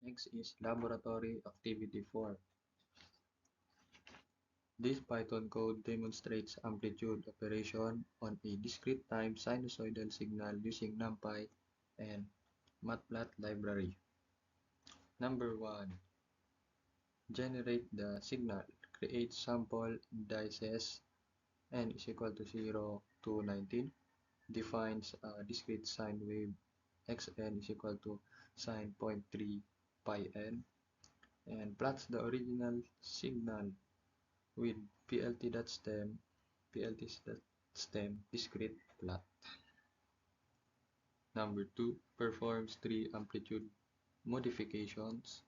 Next is Laboratory Activity 4. This Python code demonstrates amplitude operation on a discrete time sinusoidal signal using NumPy and Matplotlib library. Number 1. Generate the signal. Create sample indices n is equal to 0 to 19. Defines a discrete sine wave xn is equal to sine 0.3 pi n. And plots the original signal with plt.stem discrete plot. Number 2. Performs 3 amplitude amplifications.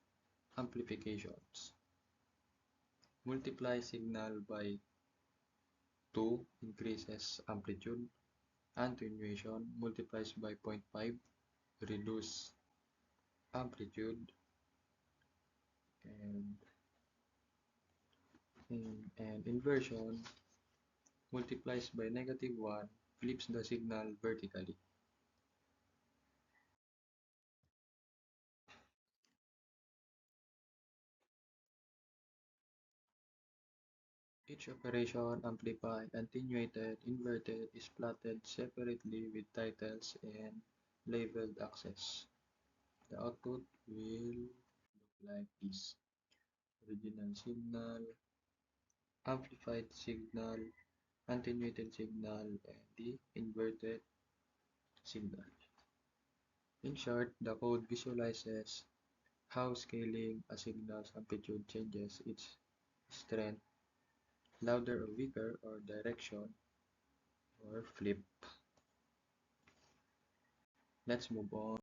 Multiply signal by 2 increases amplitude. Attenuation multiplies by 0.5 reduce amplitude. And inversion multiplies by -1 flips the signal vertically. Each operation, amplified, attenuated, inverted, is plotted separately with titles and labeled axes. The output will look like this: original signal, amplified signal, attenuated signal, and the inverted signal. In short, the code visualizes how scaling a signal's amplitude changes its strength, louder or weaker, or direction, or flip. Let's move on